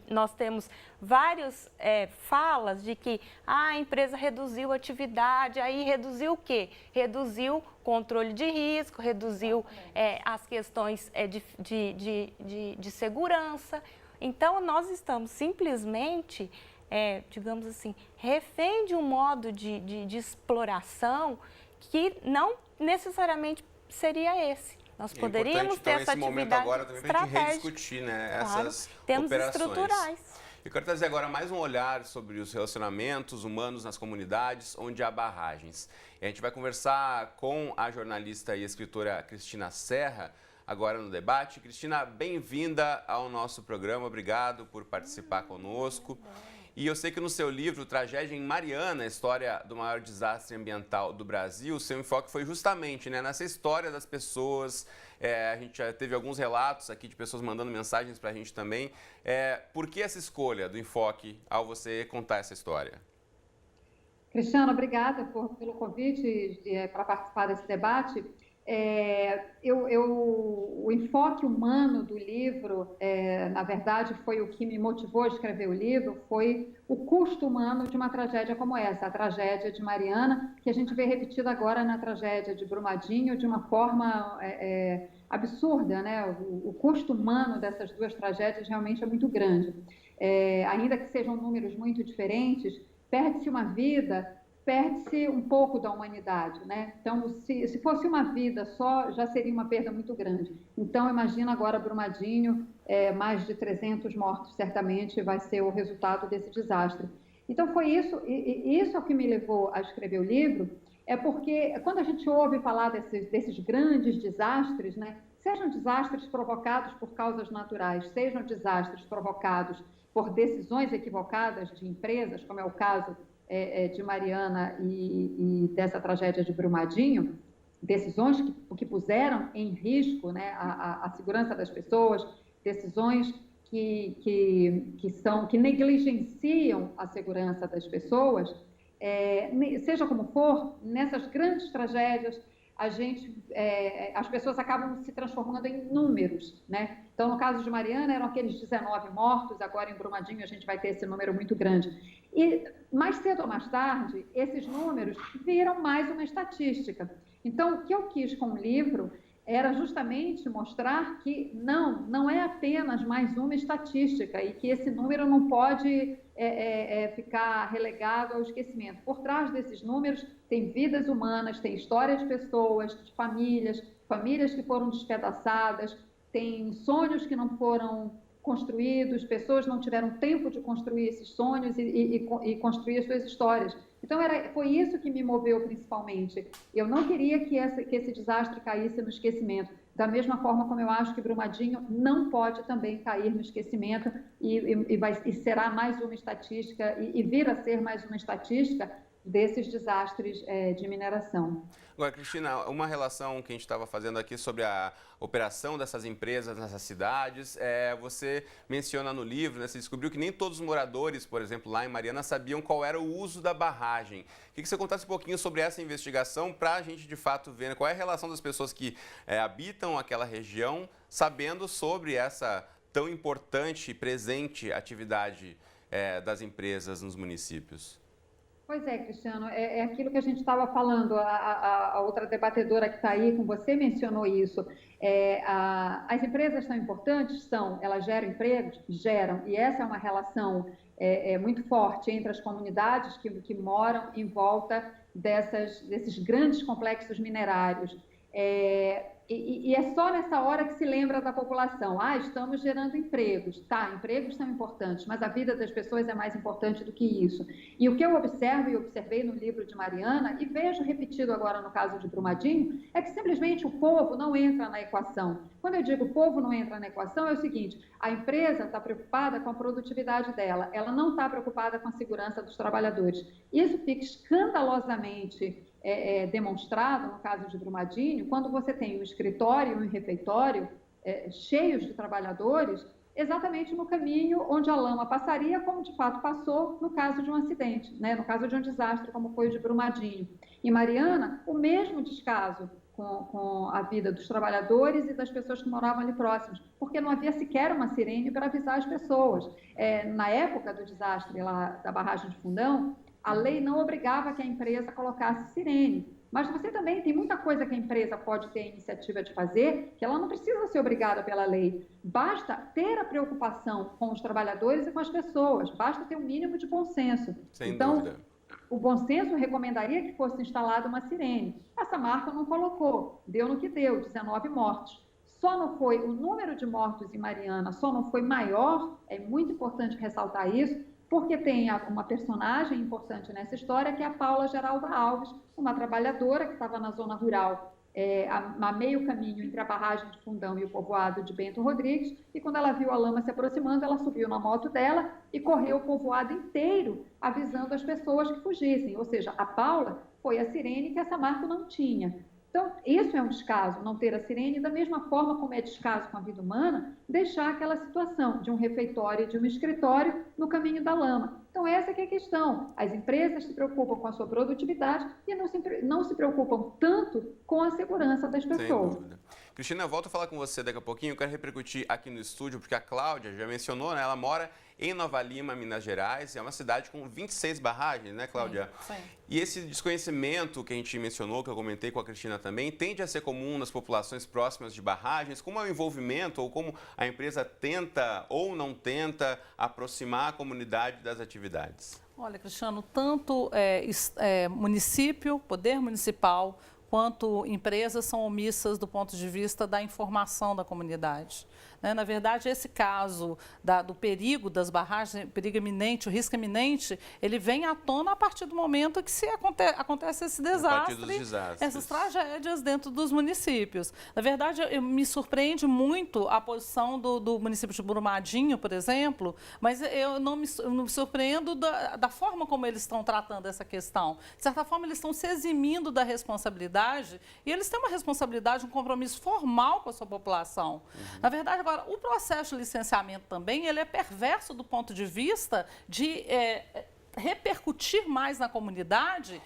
nós temos várias falas de que a empresa reduziu a atividade, aí reduziu o quê? Reduziu controle de risco, reduziu as questões de segurança. Então, nós estamos simplesmente, digamos assim, refém de um modo de exploração que não necessariamente seria esse. Nós poderíamos ter essa atividade agora também para a gente rediscutir, né, essas termos operações estruturais. Eu quero trazer agora mais um olhar sobre os relacionamentos humanos nas comunidades onde há barragens. E a gente vai conversar com a jornalista e escritora Cristina Serra, agora no debate. Cristina, bem-vinda ao nosso programa, obrigado por participar conosco. E eu sei que no seu livro, Tragédia em Mariana, a história do maior desastre ambiental do Brasil, o seu enfoque foi justamente, né, nessa história das pessoas. A gente já teve alguns relatos aqui de pessoas mandando mensagens para a gente também. Por que essa escolha do enfoque ao você contar essa história? Cristiano, obrigada pelo convite para participar desse debate. O enfoque humano do livro, na verdade, foi o que me motivou a escrever o livro, foi o custo humano de uma tragédia como essa, a tragédia de Mariana, que a gente vê repetida agora na tragédia de Brumadinho de uma forma absurda, né? O custo humano dessas duas tragédias realmente é muito grande. Ainda que sejam números muito diferentes, perde-se uma vida, perde-se um pouco da humanidade, né? Então, se fosse uma vida só, já seria uma perda muito grande. Então, imagina agora Brumadinho, mais de 300 mortos, certamente vai ser o resultado desse desastre. Então, foi isso, e isso é o que me levou a escrever o livro, porque quando a gente ouve falar desses grandes desastres, né? Sejam desastres provocados por causas naturais, sejam desastres provocados por decisões equivocadas de empresas, como é o caso de Mariana e dessa tragédia de Brumadinho, decisões que puseram em risco, né, a segurança das pessoas, decisões que negligenciam a segurança das pessoas, seja como for, nessas grandes tragédias, as pessoas acabam se transformando em números, né? Então, no caso de Mariana, eram aqueles 19 mortos, agora em Brumadinho a gente vai ter esse número muito grande. E mais cedo ou mais tarde, esses números viram mais uma estatística. Então, o que eu quis com o livro era justamente mostrar que não é apenas mais uma estatística e que esse número não pode ficar relegado ao esquecimento. Por trás desses números tem vidas humanas, tem histórias de pessoas, de famílias que foram despedaçadas, tem sonhos que não foram construídos, pessoas não tiveram tempo de construir esses sonhos e construir as suas histórias. Então, foi isso que me moveu principalmente. Eu não queria que esse desastre caísse no esquecimento. Da mesma forma como eu acho que Brumadinho não pode também cair no esquecimento e será mais uma estatística, e vir a ser mais uma estatística desses desastres de mineração. Agora, Cristina, uma relação que a gente estava fazendo aqui sobre a operação dessas empresas nessas cidades, você menciona no livro, né, você descobriu que nem todos os moradores, por exemplo, lá em Mariana, sabiam qual era o uso da barragem. Queria que você contasse um pouquinho sobre essa investigação para a gente, de fato, ver, né, qual é a relação das pessoas que habitam aquela região, sabendo sobre essa tão importante e presente atividade das empresas nos municípios. Pois é, Cristiano, é aquilo que a gente estava falando, a outra debatedora que está aí com você mencionou isso. As empresas são importantes? São. Elas geram empregos? Geram. E essa é uma relação muito forte entre as comunidades que moram em volta desses grandes complexos minerários. E é só nessa hora que se lembra da população. Estamos gerando empregos. Tá, empregos são importantes, mas a vida das pessoas é mais importante do que isso. E o que eu observo e observei no livro de Mariana, e vejo repetido agora no caso de Brumadinho, é que simplesmente o povo não entra na equação. Quando eu digo o povo não entra na equação, é o seguinte: a empresa está preocupada com a produtividade dela, ela não está preocupada com a segurança dos trabalhadores. Isso fica escandalosamente demonstrado no caso de Brumadinho, quando você tem um escritório e um refeitório cheios de trabalhadores, exatamente no caminho onde a lama passaria, como de fato passou no caso de um acidente, né? No caso de um desastre, como foi o de Brumadinho. Em Mariana, o mesmo descaso com a vida dos trabalhadores e das pessoas que moravam ali próximas, porque não havia sequer uma sirene para avisar as pessoas. Na época do desastre lá da barragem de Fundão, a lei não obrigava que a empresa colocasse sirene. Mas você também tem muita coisa que a empresa pode ter a iniciativa de fazer, que ela não precisa ser obrigada pela lei. Basta ter a preocupação com os trabalhadores e com as pessoas, basta ter um mínimo de bom senso. Sem dúvida. O bom senso recomendaria que fosse instalada uma sirene. Essa marca não colocou, deu no que deu, 19 mortos. Só não foi, o número de mortos em Mariana só não foi maior, é muito importante ressaltar isso, porque tem uma personagem importante nessa história, que é a Paula Geralda Alves, uma trabalhadora que estava na zona rural, a meio caminho entre a barragem de Fundão e o povoado de Bento Rodrigues, e quando ela viu a lama se aproximando, ela subiu na moto dela e correu o povoado inteiro, avisando as pessoas que fugissem. Ou seja, a Paula foi a sirene que essa marca não tinha. Então, isso é um descaso, não ter a sirene, da mesma forma como é descaso com a vida humana, deixar aquela situação de um refeitório e de um escritório no caminho da lama. Então, essa que é a questão. As empresas se preocupam com a sua produtividade e não se preocupam tanto com a segurança das pessoas. Sem dúvida. Cristina, eu volto a falar com você daqui a pouquinho. Eu quero repercutir aqui no estúdio, porque a Cláudia já mencionou, né? Ela mora em Nova Lima, Minas Gerais. É uma cidade com 26 barragens, né, Cláudia? Sim. E esse desconhecimento que a gente mencionou, que eu comentei com a Cristina também, tende a ser comum nas populações próximas de barragens. Como é o envolvimento ou como a empresa tenta ou não tenta aproximar a comunidade das atividades? Olha, Cristiano, tanto município, poder municipal, quanto empresas são omissas do ponto de vista da informação da comunidade. Na verdade, esse caso do perigo das barragens, perigo iminente, o risco iminente, ele vem à tona a partir do momento que acontece esse desastre, essas tragédias dentro dos municípios. Na verdade, me surpreende muito a posição do município de Brumadinho, por exemplo, mas eu não me surpreendo da forma como eles estão tratando essa questão. De certa forma, eles estão se eximindo da responsabilidade e eles têm uma responsabilidade, um compromisso formal com a sua população. Na verdade, agora, o processo de licenciamento também, ele é perverso do ponto de vista de repercutir mais na comunidade,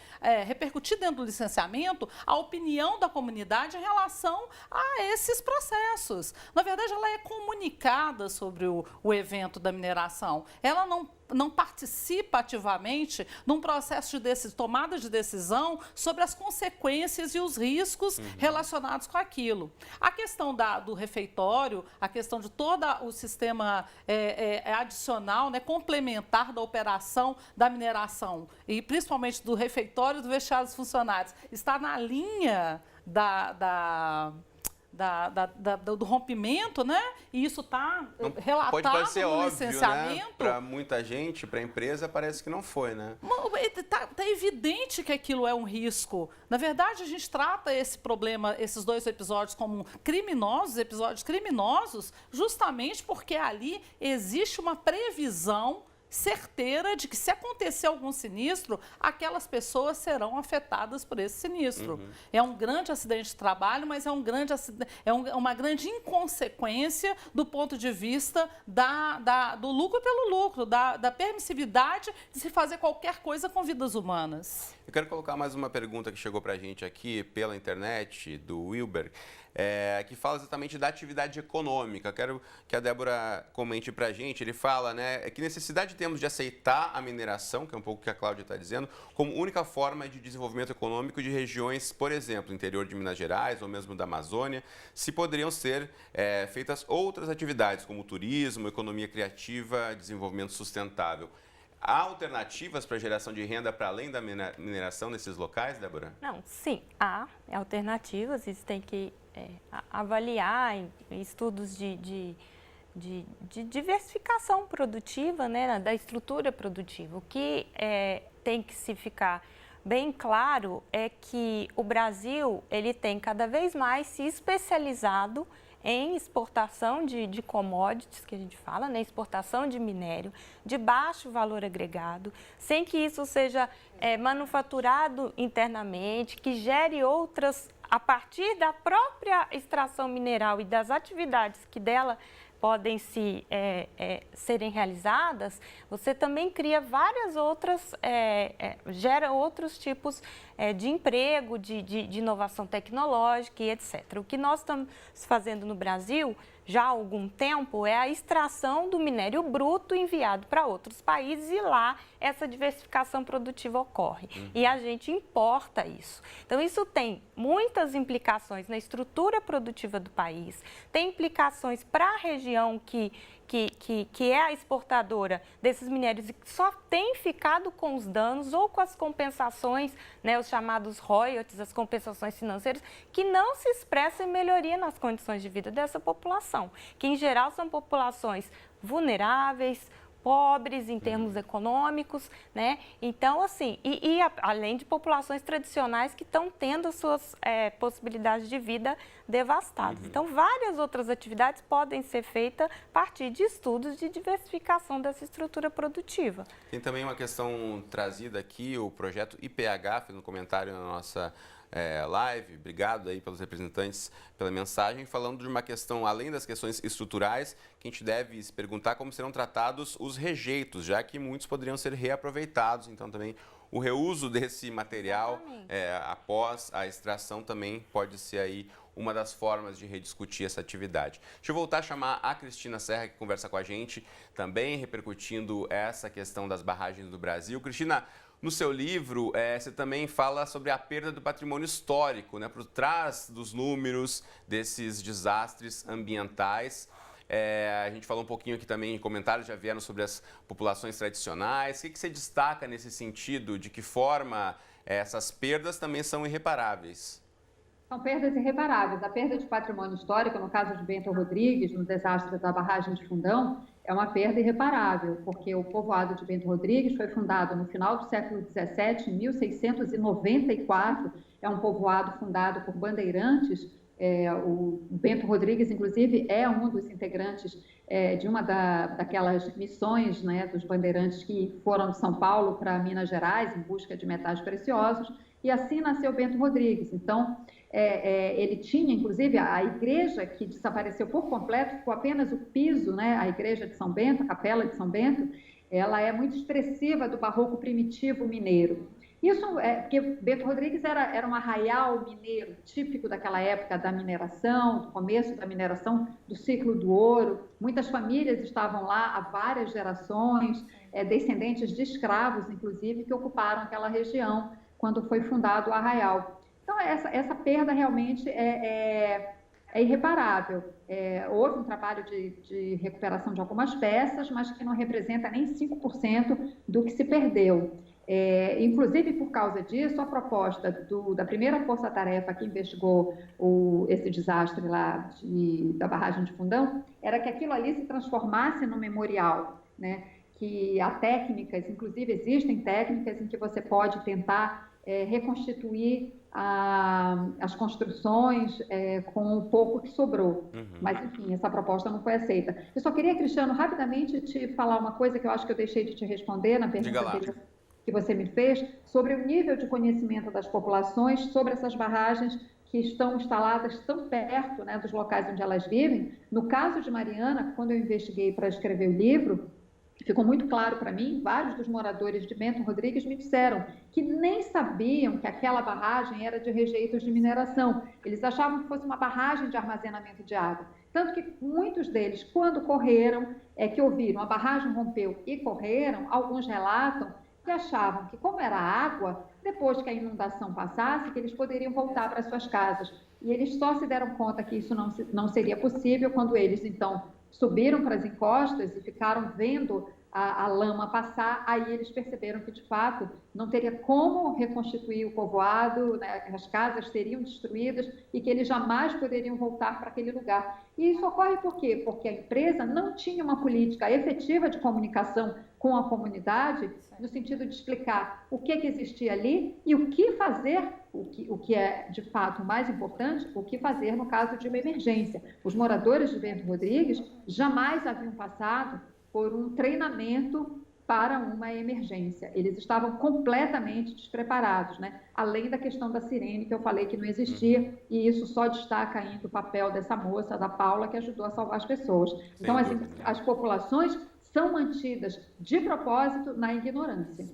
repercutir dentro do licenciamento a opinião da comunidade em relação a esses processos. Na verdade, ela é comunicada sobre o evento da mineração. Ela não não participa ativamente num processo de tomada de decisão sobre as consequências e os riscos relacionados com aquilo. A questão do refeitório, a questão de todo o sistema adicional, né, complementar da operação da mineração, e principalmente do refeitório e do vestiário dos funcionários, está na linha do rompimento, né? E isso está relatado pode parecer no óbvio, licenciamento. né? Para muita gente, para a empresa, parece que não foi, né? Está evidente que aquilo é um risco. Na verdade, a gente trata esse problema, esses dois episódios, como episódios criminosos, justamente porque ali existe uma previsão certeira de que, se acontecer algum sinistro, aquelas pessoas serão afetadas por esse sinistro. É um grande acidente de trabalho, mas é uma grande inconsequência do ponto de vista do lucro pelo lucro, da permissividade de se fazer qualquer coisa com vidas humanas. Eu quero colocar mais uma pergunta que chegou para a gente aqui pela internet, do Wilber, que fala exatamente da atividade econômica. Quero que a Débora comente para a gente. Ele fala, né, que necessidade temos de aceitar a mineração, que é um pouco o que a Cláudia está dizendo, como única forma de desenvolvimento econômico de regiões, por exemplo, interior de Minas Gerais ou mesmo da Amazônia, se poderiam ser feitas outras atividades, como turismo, economia criativa, desenvolvimento sustentável. Há alternativas para geração de renda para além da mineração nesses locais, Débora? Não, sim, há alternativas. Isso tem que avaliar em estudos de diversificação produtiva, né, da estrutura produtiva. O que tem que se ficar bem claro é que o Brasil ele tem cada vez mais se especializado em exportação de commodities, que a gente fala, né? Exportação de minério de baixo valor agregado, sem que isso seja manufaturado internamente, que gere outras, a partir da própria extração mineral e das atividades que dela podem serem realizadas, você também cria várias outras, gera outros tipos de emprego, de inovação tecnológica e etc. O que nós estamos fazendo no Brasil já há algum tempo é a extração do minério bruto enviado para outros países e lá essa diversificação produtiva ocorre. E a gente importa isso. Então, isso tem muitas implicações na estrutura produtiva do país, tem implicações para a região que é a exportadora desses minérios e que só tem ficado com os danos ou com as compensações, né, os chamados royalties, as compensações financeiras, que não se expressam em melhoria nas condições de vida dessa população, que em geral são populações vulneráveis, pobres em termos econômicos, né? Então, assim, além de populações tradicionais que estão tendo as suas possibilidades de vida devastadas. Então, várias outras atividades podem ser feitas a partir de estudos de diversificação dessa estrutura produtiva. Tem também uma questão trazida aqui, o projeto IPH, fez um comentário na nossa live, obrigado aí pelos representantes pela mensagem, falando de uma questão, além das questões estruturais, que a gente deve se perguntar como serão tratados os rejeitos, já que muitos poderiam ser reaproveitados, então também o reuso desse material após a extração também pode ser aí uma das formas de rediscutir essa atividade. Deixa eu voltar a chamar a Cristina Serra, que conversa com a gente, também repercutindo essa questão das barragens do Brasil. Cristina, no seu livro, você também fala sobre a perda do patrimônio histórico, né, por trás dos números desses desastres ambientais. A gente falou um pouquinho aqui também em comentários, já vieram sobre as populações tradicionais. O que você destaca nesse sentido? De que forma essas perdas também são irreparáveis? São perdas irreparáveis. A perda de patrimônio histórico, no caso de Bento Rodrigues, no desastre da barragem de Fundão, é uma perda irreparável, porque o povoado de Bento Rodrigues foi fundado no final do século XVII, em 1694. É um povoado fundado por bandeirantes. O Bento Rodrigues, inclusive, é um dos integrantes de uma daquelas missões, né, dos bandeirantes que foram de São Paulo para Minas Gerais em busca de metais preciosos, e assim nasceu Bento Rodrigues. Então, ele tinha, inclusive, a igreja que desapareceu por completo, ficou apenas o piso, né, a igreja de São Bento, a capela de São Bento, ela é muito expressiva do barroco primitivo mineiro. Isso porque Bento Rodrigues era um arraial mineiro típico daquela época da mineração, do começo da mineração, do ciclo do ouro. Muitas famílias estavam lá há várias gerações, descendentes de escravos, inclusive, que ocuparam aquela região quando foi fundado o arraial. Então, essa perda realmente é irreparável. Houve um trabalho de recuperação de algumas peças, mas que não representa nem 5% do que se perdeu. Inclusive, por causa disso, a proposta da primeira força-tarefa que investigou esse desastre lá da barragem de Fundão era que aquilo ali se transformasse no memorial, né? Que há técnicas, inclusive existem técnicas em que você pode tentar reconstituir as construções com o pouco que sobrou. Mas, enfim, essa proposta não foi aceita. Eu só queria, Cristiano, rapidamente te falar uma coisa que eu acho que eu deixei de te responder na pergunta que você me fez, sobre o nível de conhecimento das populações sobre essas barragens que estão instaladas tão perto, né, dos locais onde elas vivem. No caso de Mariana, quando eu investiguei para escrever o livro, ficou muito claro para mim, vários dos moradores de Bento Rodrigues me disseram que nem sabiam que aquela barragem era de rejeitos de mineração. Eles achavam que fosse uma barragem de armazenamento de água. Tanto que muitos deles, quando correram, que ouviram a barragem rompeu e correram, alguns relatam que achavam que, como era água, depois que a inundação passasse, que eles poderiam voltar para suas casas. E eles só se deram conta que isso não seria possível quando eles, então, subiram para as encostas e ficaram vendo a lama passar. Aí eles perceberam que, de fato, não teria como reconstituir o povoado, né? As casas seriam destruídas e que eles jamais poderiam voltar para aquele lugar. E isso ocorre por quê? Porque a empresa não tinha uma política efetiva de comunicação com a comunidade, no sentido de explicar o que existia ali e o que fazer, o que é, de fato, o mais importante, o que fazer no caso de uma emergência. Os moradores de Bento Rodrigues jamais haviam passado por um treinamento para uma emergência. Eles estavam completamente despreparados, né? Além da questão da sirene, que eu falei que não existia, e isso só destaca ainda o papel dessa moça, da Paula, que ajudou a salvar as pessoas. Então, as populações são mantidas de propósito na ignorância.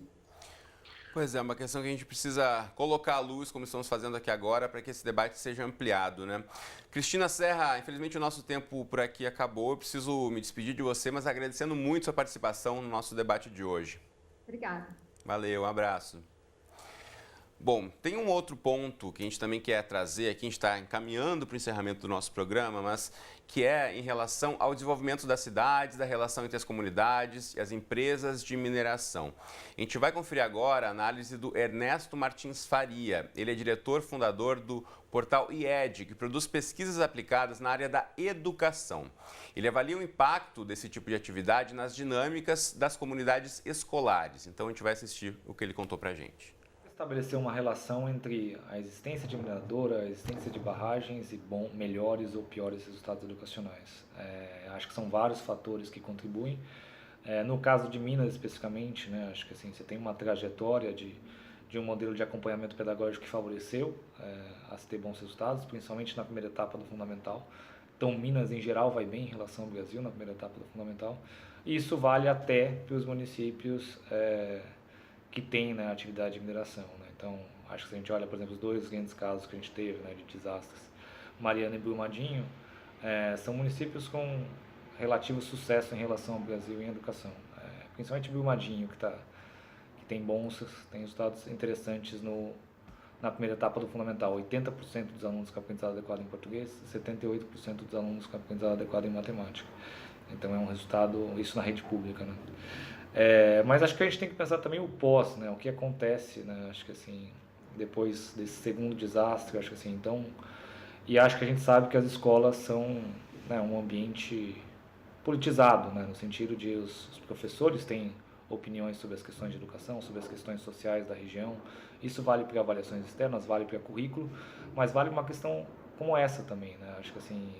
Pois é, uma questão que a gente precisa colocar à luz, como estamos fazendo aqui agora, para que esse debate seja ampliado, né? Cristina Serra, infelizmente o nosso tempo por aqui acabou. Eu preciso me despedir de você, mas agradecendo muito sua participação no nosso debate de hoje. Obrigada. Valeu, um abraço. Bom, tem um outro ponto que a gente também quer trazer aqui, a gente está encaminhando para o encerramento do nosso programa, mas que é em relação ao desenvolvimento das cidades, da relação entre as comunidades e as empresas de mineração. A gente vai conferir agora a análise do Ernesto Martins Faria. Ele é diretor fundador do portal IED, que produz pesquisas aplicadas na área da educação. Ele avalia o impacto desse tipo de atividade nas dinâmicas das comunidades escolares. Então a gente vai assistir o que ele contou para a gente. Estabelecer uma relação entre a existência de mineradora, a existência de barragens e melhores ou piores resultados educacionais. Acho que são vários fatores que contribuem. No caso de Minas especificamente, né, acho que assim, você tem uma trajetória de um modelo de acompanhamento pedagógico que favoreceu a se ter bons resultados, principalmente na primeira etapa do fundamental. Então, Minas em geral vai bem em relação ao Brasil na primeira etapa do fundamental. E isso vale até para os municípios que tem, né, atividade de mineração, né? Então, acho que se a gente olha, por exemplo, os dois grandes casos que a gente teve, né, de desastres, Mariana e Brumadinho, são municípios com relativo sucesso em relação ao Brasil em educação. Principalmente Brumadinho, que tem bolsas, tem resultados interessantes na primeira etapa do fundamental. 80% dos alunos com aprendizado adequado em português, 78% dos alunos com aprendizado adequado em matemática. Então, é um resultado, isso na rede pública, né? Mas acho que a gente tem que pensar também o pós, né? O que acontece, né? Acho que assim, depois desse segundo desastre, acho que assim, então, e acho que a gente sabe que as escolas são, né, um ambiente politizado, né? No sentido de os professores têm opiniões sobre as questões de educação, sobre as questões sociais da região. Isso vale para avaliações externas, vale para currículo, mas vale uma questão como essa também, né? Acho que assim,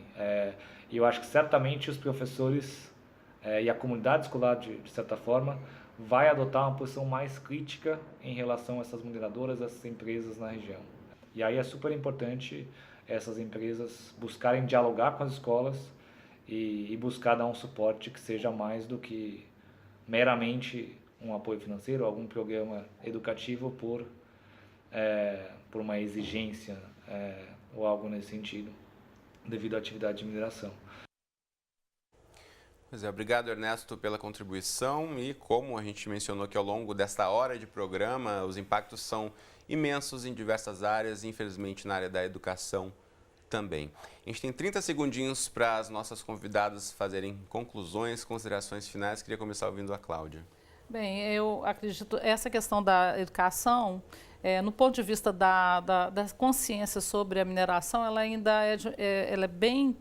eu acho que certamente os professores e a comunidade escolar, de certa forma, vai adotar uma posição mais crítica em relação a essas mineradoras, essas empresas na região. E aí é super importante essas empresas buscarem dialogar com as escolas e buscar dar um suporte que seja mais do que meramente um apoio financeiro, algum programa educativo por uma exigência ou algo nesse sentido, devido à atividade de mineração. Pois é, obrigado, Ernesto, pela contribuição, e como a gente mencionou aqui ao longo desta hora de programa, os impactos são imensos em diversas áreas, infelizmente na área da educação também. A gente tem 30 segundinhos para as nossas convidadas fazerem conclusões, considerações finais. Queria começar ouvindo a Cláudia. Bem, eu acredito, essa questão da educação, no ponto de vista da consciência sobre a mineração, ela ainda ela é bem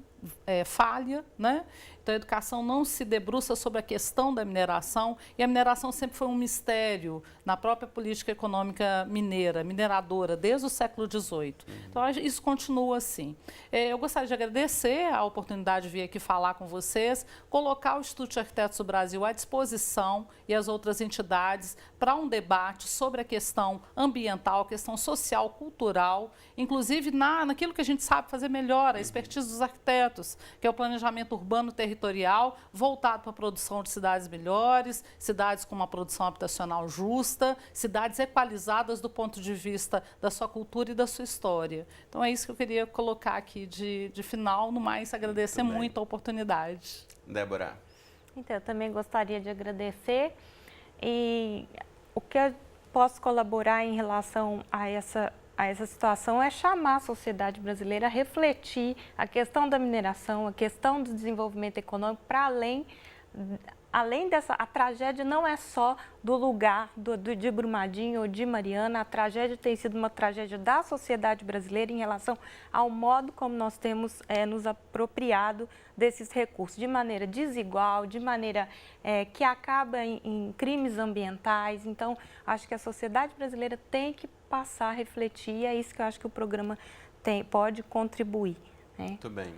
falha, né? Então, a educação não se debruça sobre a questão da mineração, e a mineração sempre foi um mistério na própria política econômica mineradora, desde o século XVIII. Então, isso continua assim. Eu gostaria de agradecer a oportunidade de vir aqui falar com vocês, colocar o Instituto de Arquitetos do Brasil à disposição e as outras entidades para um debate sobre a questão ambiental, a questão social, cultural, inclusive naquilo que a gente sabe fazer melhor, a expertise dos arquitetos, que é o planejamento urbano territorial, voltado para a produção de cidades melhores, cidades com uma produção habitacional justa, cidades equalizadas do ponto de vista da sua cultura e da sua história. Então é isso que eu queria colocar aqui de final, no mais agradecer muito a oportunidade. Débora. Então, eu também gostaria de agradecer, e o que eu posso colaborar em relação a essa situação é chamar a sociedade brasileira a refletir a questão da mineração, a questão do desenvolvimento econômico, para além dessa, a tragédia não é só do lugar de Brumadinho ou de Mariana, a tragédia tem sido uma tragédia da sociedade brasileira em relação ao modo como nós temos nos apropriado desses recursos, de maneira desigual, de maneira que acaba em crimes ambientais. Então, acho que a sociedade brasileira tem que passar a refletir, e é isso que eu acho que o programa pode contribuir. Muito bem.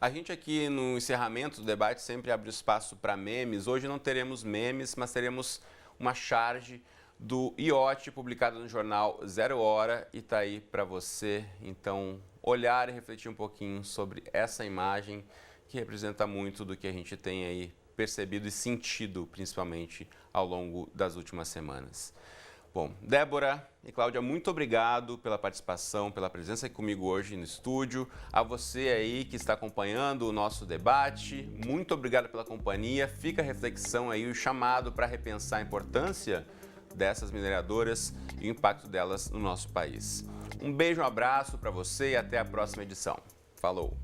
A gente aqui no encerramento do debate sempre abre espaço para memes. Hoje não teremos memes, mas teremos uma charge do IOT publicada no jornal Zero Hora, e está aí para você, então, olhar e refletir um pouquinho sobre essa imagem que representa muito do que a gente tem aí percebido e sentido, principalmente ao longo das últimas semanas. Bom, Débora e Cláudia, muito obrigado pela participação, pela presença aqui comigo hoje no estúdio. A você aí que está acompanhando o nosso debate, muito obrigado pela companhia. Fica a reflexão aí, o chamado para repensar a importância dessas mineradoras e o impacto delas no nosso país. Um beijo, um abraço para você e até a próxima edição. Falou!